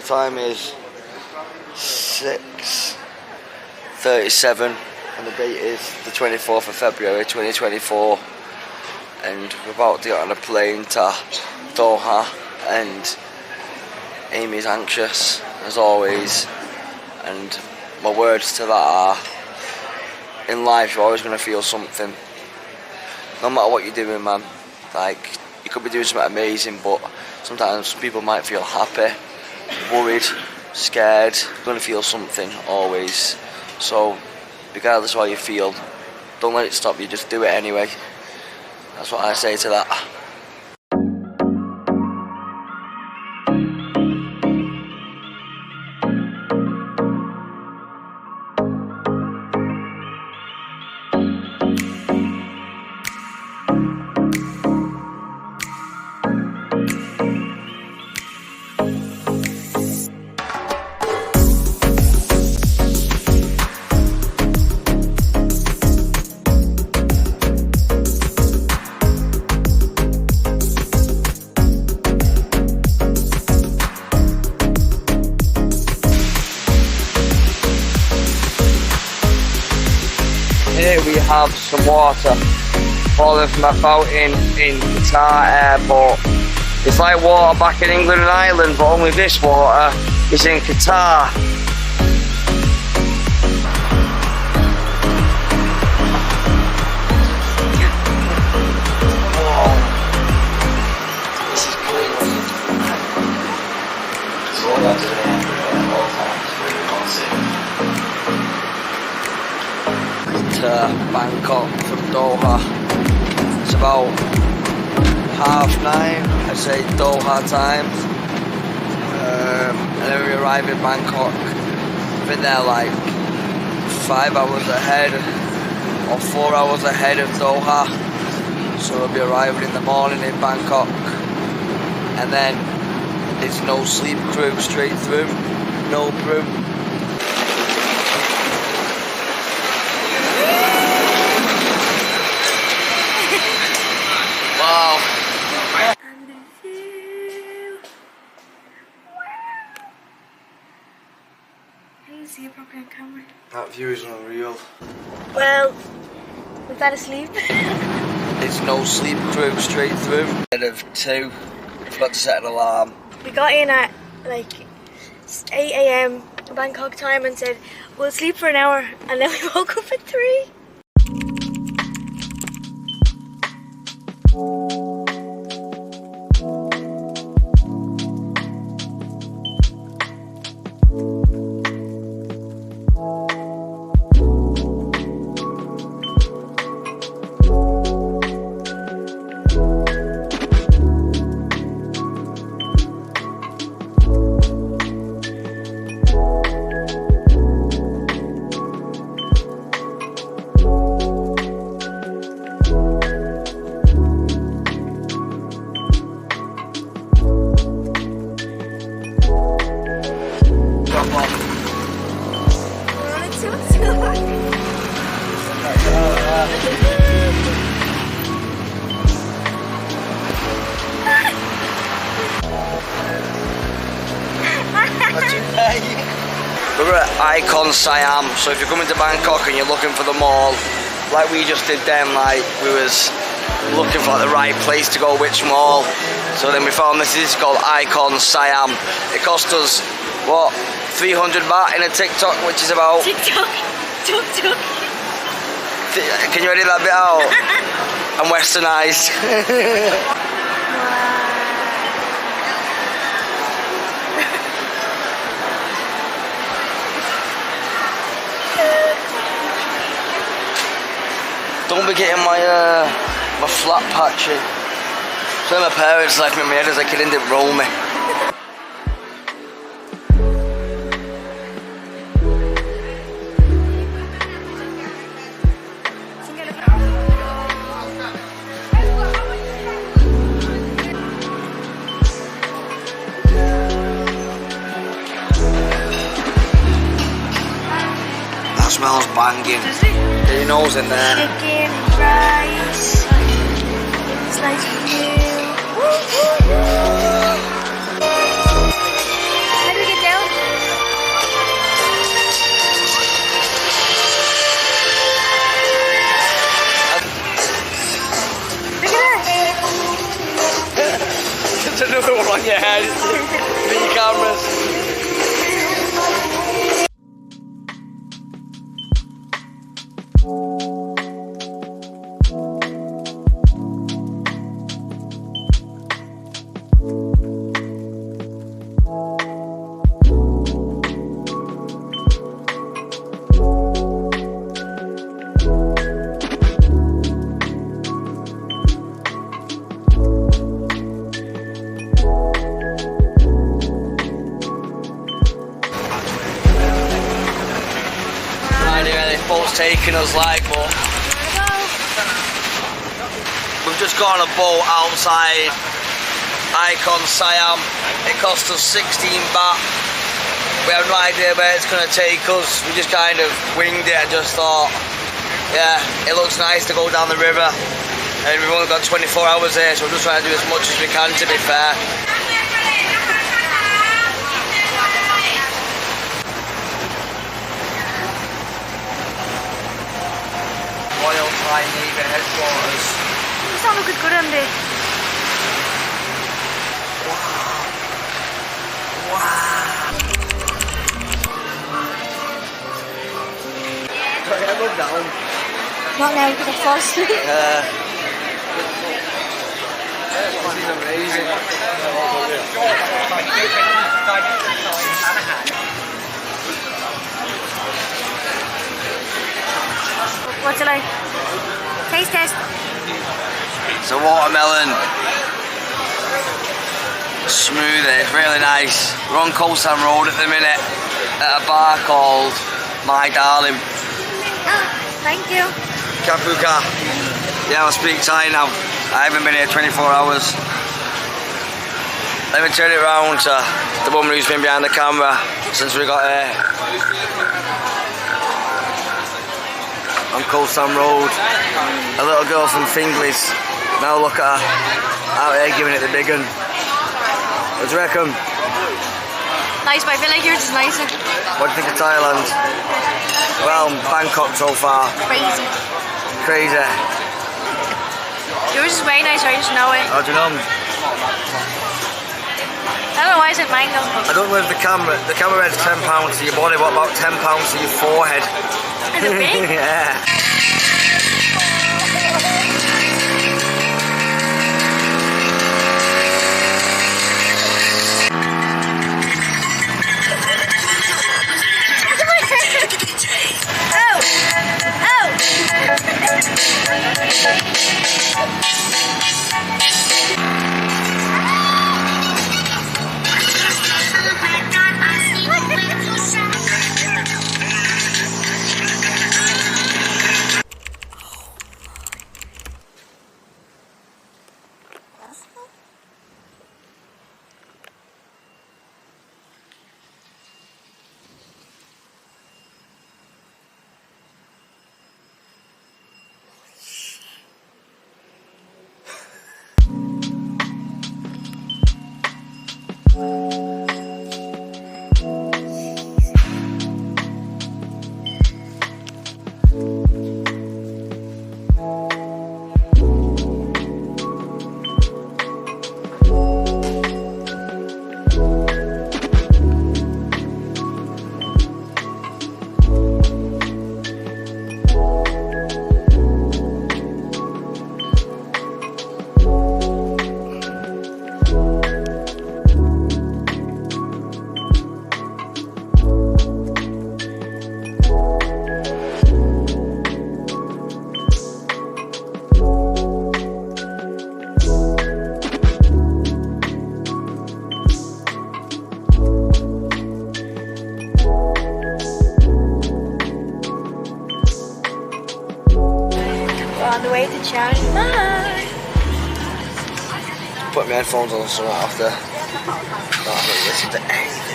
time is 6:37 and the date is the 24th of February 2024, and we're about to get on a plane to Doha, and Amy's anxious as always, and my words to that are, in life you're always going to feel something, no matter what you're doing, man. Like, you could be doing something amazing, but sometimes people might feel happy, worried, scared. You're going to feel something always. So regardless of how you feel, don't let it stop you, just do it anyway. That's what I say to that. Here we have some water falling from a fountain in Qatar airport. It's like water back in England and Ireland, but only this water is in Qatar. This is crazy. To Bangkok from Doha. It's about 9:30, I'd say, Doha time. And then we arrive in Bangkok. We've been there like 5 hours ahead or 4 hours ahead of Doha. So we'll be arriving in the morning in Bangkok. And then it's no sleep crew, straight through, no crew. Wow. And the view. Can you see it properly on camera? That view is unreal. Well, was that asleep? It's no sleep crew, straight through. Instead of 2, I forgot to set an alarm. We got in at like 8 AM Bangkok time and said we'll sleep for an hour, and then we woke up at 3. We're at Icon Siam, so if you're coming to Bangkok and you're looking for the mall, like we just did then, like we was looking for the right place to go, which mall. So then we found this is called Icon Siam. It cost us, what, 300 baht in a TikTok, which is about... TikTok. Tuk-tuk. Can you edit that bit out? I'm westernised. Don't be getting my flat patchy. So my parents left me in my head as a kid and didn't roll me. That smells banging. Does it? Get your nose in there. Chicken, rice, slice of view. How do we get this boat's taking us like, but we've just got on a boat outside Icon Siam. It cost us 16 baht. We have no idea where it's going to take us. We just kind of winged it and just thought, yeah, it looks nice to go down the river. And we've only got 24 hours here, so we're just trying to do as much as we can, to be fair. Royal Thai Navy headquarters. It's not looking good on there. Wow. Sorry, I look down. Not now because of frost. This is amazing. What's it like? Taste test. It's a watermelon smoothie, it's really nice. We're on Koh Sam Road at the minute at a bar called My Darling. Thank you. Kapuka. Yeah, I'll speak Thai now. I haven't been here 24 hours. Let me turn it round to the woman who's been behind the camera since we got here. On Koh Sam Road, a little girl from Fingley's. Now look at her, out here giving it the big one. What do you reckon? Nice, but I feel like yours is nicer. What do you think of Thailand? Well, Bangkok so far. Crazy. Crazy. Yours is way nicer, I just know it. How do you know? I don't know why is it mango. I don't know if the camera head's £10 to your body, what about £10 to your forehead? Is it big? Yeah. On the way to Chiang Mai. Put my headphones on so I don't have to listen to anything.